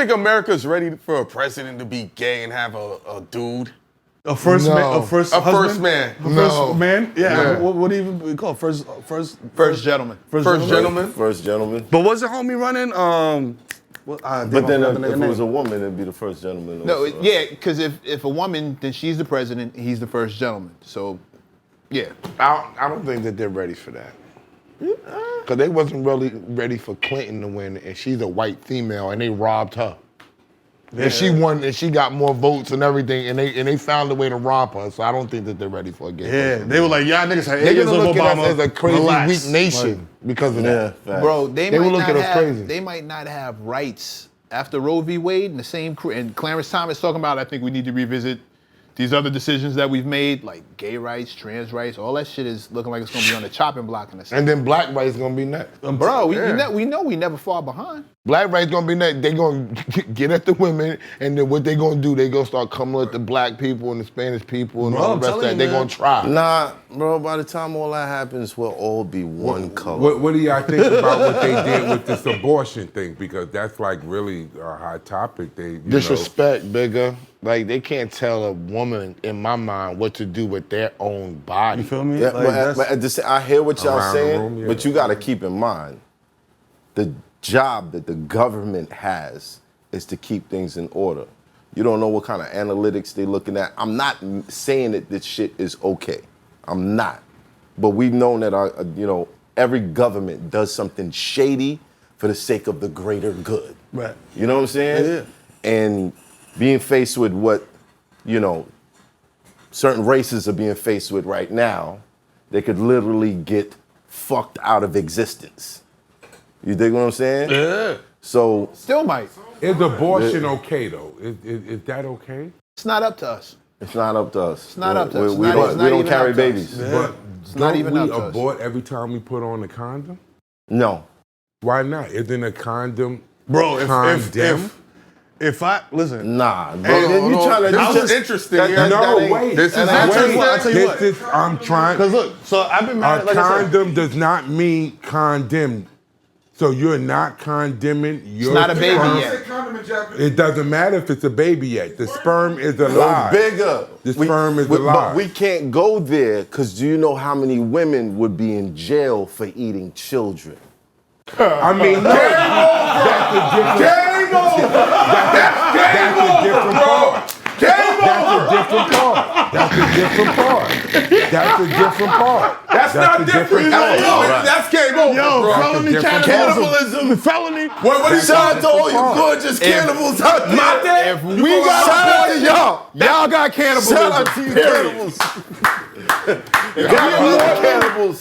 think America's ready for a president to be gay and have a dude? A first man? A first man? First man? Yeah. What do you even call it? First gentleman. First gentleman? First gentleman. But wasn't homie running? But then if it was a woman, it'd be the first gentleman. No, yeah, because if a woman, then she's the president, he's the first gentleman. So, yeah. I don't think that they're ready for that. Because they wasn't really ready for Clinton to win, and she's a white female, and they robbed her. Yeah. And she won, and she got more votes and everything, and they found a way to rob her. So I don't think that they're ready for a gay person. They were like, y'all niggas had 8 They're years gonna of look at Obama. us as a crazy Relax. weak nation because of that. Bro, they will might look not at us have, crazy. They might not have rights after Roe v. Wade and the same and Clarence Thomas talking about. I think we need to revisit these other decisions that we've made, like gay rights, trans rights. All that shit is looking like it's gonna be on the chopping block in a second. And then black rights gonna be next. Bro, we know we never far behind. Black rights gonna be next. They gonna get at the women, and then what they gonna do? They gonna start coming at the black people and the Spanish people and all the rest of that. They gonna try. Nah, bro. By the time all that happens, we'll all be one color. What do y'all think about what they did with this abortion thing? Because that's like really a hot topic. They Disrespect, Bigga. Like they can't tell a woman, in my mind, what to do with their own body. You feel me? Yeah, Like, but I hear what y'all Around the saying, room, yeah. but you got to keep in mind the job that the government has is to keep things in order. You don't know what kind of analytics they're looking at. I'm not saying that this shit is okay. I'm not. But we've known that every government does something shady for the sake of the greater good. Right. You know what I'm saying? Yeah. And being faced with what, certain races are being faced with right now, they could literally get fucked out of existence. You dig what I'm saying? Yeah. So Still might. Is abortion okay though? Is that okay? It's not up to us. it's not up to us. It's not up to us. We don't carry babies. But It's not even up we to us. abort every time we put on a condom? No. Why not? Isn't a condom Bro, condemn? if I listen, Nah, bro. This is interesting. Wait. This is I'll interesting. tell you what. I'm trying. Because look, so I've been married. A Like I said, condom does not mean condemn. So you're not condemning your not a baby sperm. yet. It doesn't matter if it's a baby yet. The sperm is alive. Bigger. The sperm is But alive. we can't go there because do you know how many women would be in jail for eating children? I mean, no, that's a different. That's a different part. That's a different part. That's a different part. That's not different. That's game over, bro. felony cannibalism, felony. What Shout out to all you gorgeous cannibals out there. If we got Shout out to y'all. Y'all got cannibalism. Shout out to you cannibals. Gotta love the cannibals.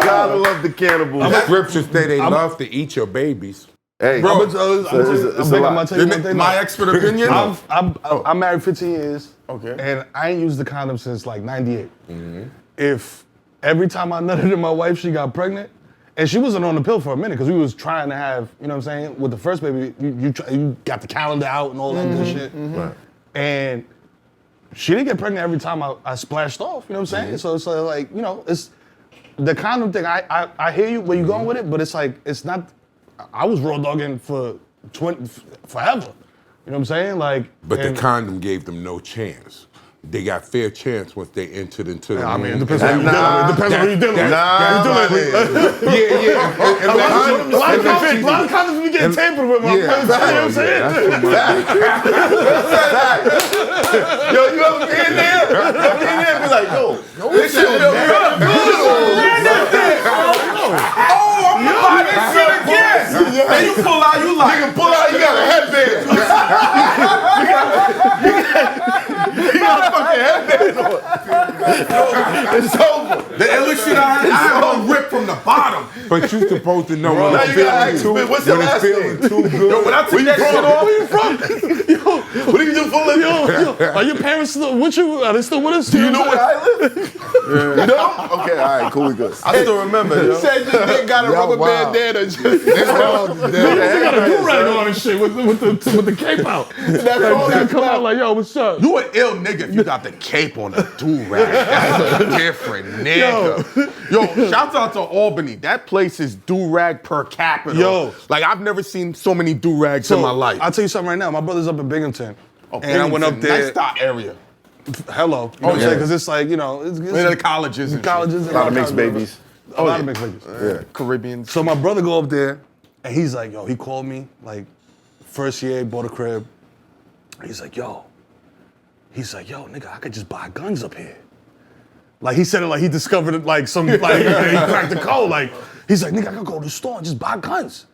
Gotta love the cannibals. Scriptures say they love to eat your babies. Hey, Bro, it's a lot. tell you one thing. My expert opinion. I'm married 15 years. Okay. And I ain't used the condom since like 98. If every time I nutted in my wife, she got pregnant, and she wasn't on the pill for a minute because we was trying to have, you know what I'm saying, with the first baby, you got the calendar out and all that good shit. Right. And she didn't get pregnant every time I splashed off, you know what I'm saying? So it's like, it's the condom thing. I hear you where you going with it, but it's like, it's not, I was raw dogging for forever. You know what I'm saying? Like, But the condom gave them no chance. They got fair chance once they entered into the I mean, it room. depends on who you dealing with. It depends on who you dealing with. A lot of condoms be getting tampered with, my friends. You know what I'm saying? Yo, you ever be in there? And be like, yo, this shit feel I'm gonna buy this shit again. And you pull out, you like. Nigga, pull out, you got a headband. You got a fucking headband on. It's over. The illest shit I had a rip from the bottom. But you supposed to know Now when it's you gotta ask feeling me, what's your last name? too good. Yo, when I took that shit off, Where you from? What do you do for a living? Are your parents still with you? Are they still with us? Do you know where I live? You know? Okay, all right, cool, we good. I still remember, yo. said this nigga got a rubber bandana. Just They got a do-rag on and shit with the cape out. that's all They that come out like, yo, what's up? you an ill nigga if you got the cape on a do-rag. That's a different nigga. Yo, shouts out to Albany. That place is do-rag per capita. Yo. Like, I've never seen so many do-rags in my life. I'll tell you something right now. My brother's up in Binghamton. Oh, and I went up Binghamton, there. Nice dot area. Hello. You know what I'm saying? Because it's like, you know, it's Where the colleges and colleges. A lot of mixed babies. A lot of mixed babies. Yeah. Caribbean. So my brother go up there, and he's like, yo, he called me, like, first year, bought a crib. He's like, yo, nigga, I could just buy guns up here. Like, he said it like he discovered it, like, some, like, he cracked the code. Like, he's like, nigga, I could go to the store and just buy guns.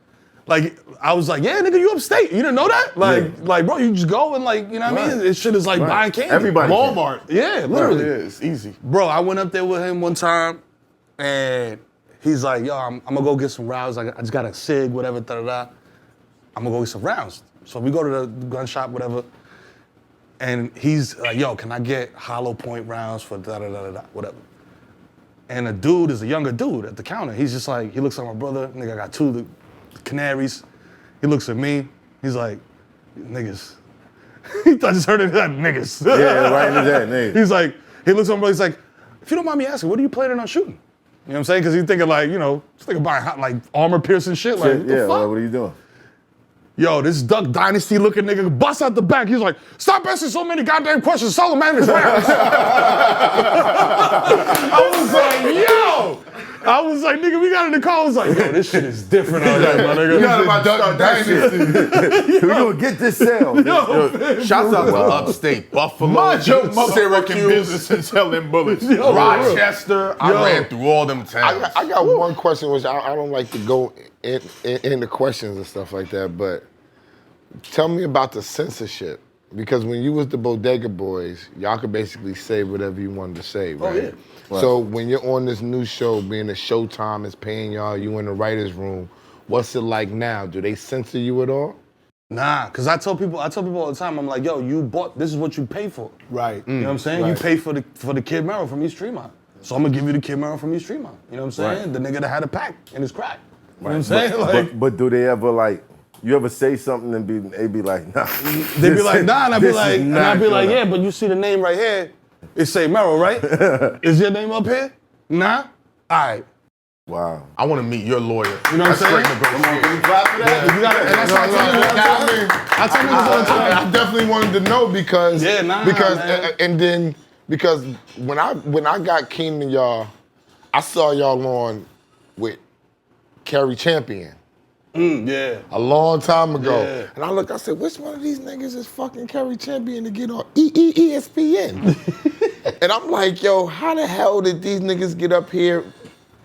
Like, I was like, yeah, nigga, you upstate. You didn't know that? Like, bro, you just go and, like, you know what I mean? This shit is like buying candy. Everybody. Walmart. Yeah, literally. Yeah, it's easy. Bro, I went up there with him one time, and he's like, yo, I'm gonna go get some rounds. I just got a SIG, whatever, da-da-da. I'm gonna go get some rounds. So we go to the gun shop, whatever, and he's like, yo, can I get hollow point rounds for da-da-da-da-da, whatever. And a dude is a younger dude at the counter. He's just like, he looks at my brother, nigga, I got 2 canaries. He looks at me, he's like, niggas. I just heard it, like, niggas. Yeah, right in that name. He's like, he looks at my brother, he's like, if you don't mind me asking, what are you planning on shooting? You know what I'm saying? Because he's thinking like, you know, he's thinking buying like armor piercing shit. Like, what the Yeah, fuck? what are you doing? Yo, this Duck Dynasty looking nigga busts out the back. He's like, stop asking so many goddamn questions. Solo man is rounds. I was like, yo. I was like, nigga, we got in the car. I was like, yo, this shit is different out here, my nigga. You got about Duck Dynasty. We're gonna get this sale. Shouts out to upstate Buffalo. My joke, Syracuse, business and selling bullets. Rochester. I ran through all them towns. I got one question, which I don't like to go into questions and stuff like that, but tell me about the censorship. Because when you was the Bodega Boys, y'all could basically say whatever you wanted to say, right? Oh, yeah. So when you're on this new show, being a Showtime is paying y'all, you in the writer's room, what's it like now? Do they censor you at all? Nah, because I tell people all the time, I'm like, yo, you bought, this is what you pay for. Right. You know what I'm saying? You pay for the Kid MERO from East Tremont. So I'm gonna give you the Kid MERO from East Tremont. You know what I'm saying? The nigga that had a pack in his crack. You know what I'm saying? But do they ever like, you ever say something and they be like, nah. They be like, nah, and I be this like, is and I not be like, gonna- yeah, but you see the name right here. It say MERO, right? Is your name up here? Nah? All right. Wow. I want to meet your lawyer. You know what I'm saying? Straight negotiation. You gotta, and that's what I tell niggas all the time. I tell niggas all the time. I definitely wanted to know because Yeah, because man. and then because when I got Keenan and y'all, I saw y'all on with Kerry Champion Yeah. a long time ago, Yeah. and I said, which one of these niggas is fucking Kerry Champion to get on ESPN? And I'm like, yo, how the hell did these niggas get up here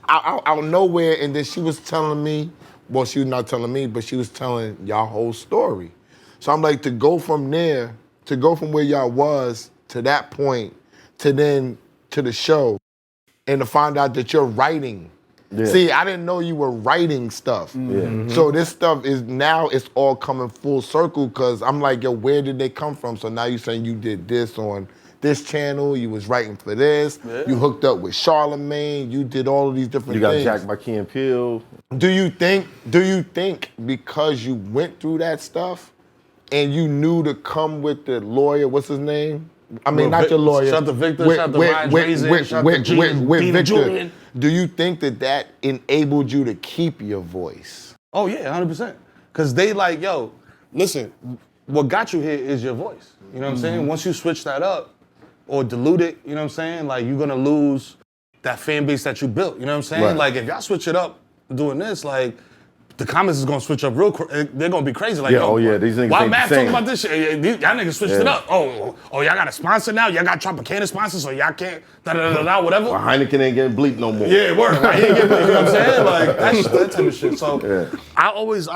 out of nowhere? And then she was telling me, well, she was not telling me, but she was telling y'all whole story. So I'm like, to go from there, to go from where y'all was to that point, to then to the show, and to find out that you're writing. Yeah. See, I didn't know you were writing stuff. Yeah. So this stuff is now it's all coming full circle because I'm like, yo, where did they come from? So now you're saying you did this on this channel, you was writing for this, you hooked up with Charlemagne, you did all of these different You got things. jacked by Key and Peele. Do you think because you went through that stuff and you knew to come with the lawyer, what's his name? I mean, not your lawyer. Shout to Victor, shout to Ryan Drazen, shout to Gene, with Dean Victor. Julian. Do you think that enabled you to keep your voice? Oh yeah, 100%. Cause they like, yo, listen, what got you here is your voice. You know what I'm saying? Once you switch that up or dilute it, you know what I'm saying? Like you're gonna lose that fan base that you built. You know what I'm saying? Right. Like if y'all switch it up doing this, like the comments is gonna switch up real quick. They're gonna be crazy. Like, Yeah, yo, oh, yeah, these niggas why ain't the Matt same. talking about this shit? Y'all niggas switched it up. Oh, y'all got a sponsor now? Y'all got Tropicana sponsor, so y'all can't whatever. Or Heineken ain't getting bleeped no more. Yeah, word. Right. You know what I'm saying? Like that type of shit. So Yeah. I always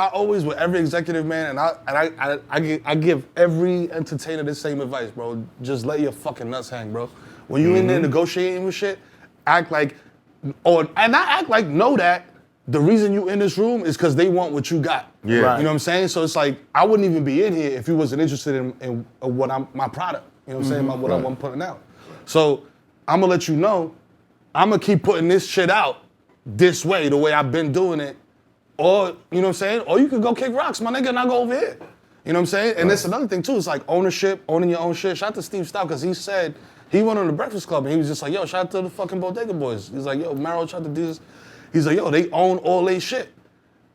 with every executive man, and I give every entertainer the same advice, bro. Just let your fucking nuts hang, bro. When you in there negotiating with shit, act like, know that the reason you in this room is because they want what you got. Yeah. Right. You know what I'm saying? So it's like I wouldn't even be in here if you wasn't interested in what my product. You know what I'm saying? What I'm putting out. So I'm gonna let you know, I'm gonna keep putting this shit out this way, the way I've been doing it. Or, you know what I'm saying? Or you could go kick rocks, my nigga, and I go over here. You know what I'm saying? And that's another thing too, it's like ownership, owning your own shit. Shout out to Steve Stout, because he said, he went on the Breakfast Club and he was just like, yo, shout out to the fucking Bodega Boys. He's like, yo, MERO, shout out to Jesus. He's like, yo, they own all they shit.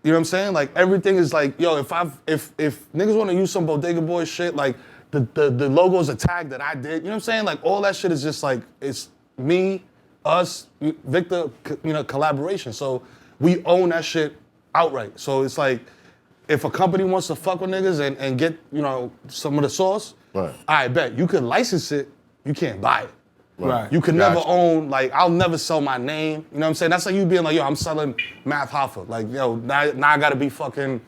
You know what I'm saying? Like everything is like, yo, if niggas want to use some Bodega Boy shit, like the logo is a tag that I did. You know what I'm saying? Like all that shit is just like, it's me, us, Victor, you know, collaboration. So we own that shit outright. So it's like, if a company wants to fuck with niggas and get, you know, some of the sauce, Right. I bet you could license it, you can't buy it. Right. You can never own, like, I'll never sell my name. You know what I'm saying? That's like you being like, yo, I'm selling Math Hoffa. Like, yo, now I gotta be fucking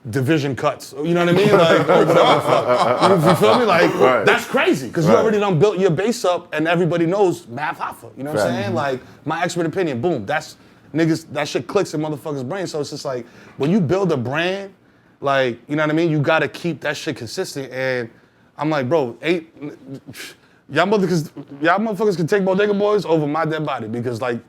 Division Cuts. You know what I mean? Like, or whatever the fuck. You feel me? Like, that's crazy. Because you already done built your base up and everybody knows Math Hoffa. You know what I'm saying? Like, my expert opinion, boom. That's, niggas, that shit clicks in motherfuckers' brains. So it's just like, when you build a brand, like, you know what I mean? You gotta keep that shit consistent. And I'm like, bro, y'all motherfuckers can take Bodega Boys over my dead body because like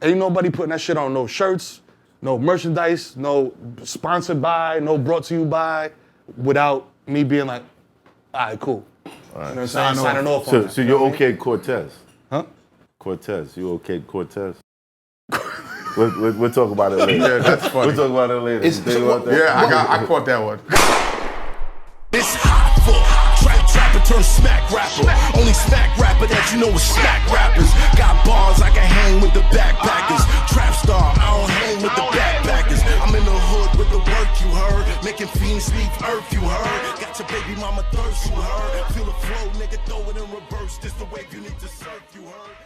ain't nobody putting that shit on no shirts, no merchandise, no sponsored by, no brought to you by, without me being like, all right, cool. You know what I'm saying? Signing off on that. So you're okay, Cortez? Huh? Cortez, you okay, Cortez? We'll talk about it later. Yeah, that's funny. We'll talk about it later. I caught that one. It's hot for trapper turn smack rapper. Only smack rapper that you know is smack rappers. Got bars I can hang with the backpackers. Trap star, I don't hang with the backpackers. I'm in the hood with the work you heard. Making fiends leave earth you heard. Got your baby mama thirst you heard. Feel the flow, nigga, throw it in reverse. This the wave you need to surf you heard.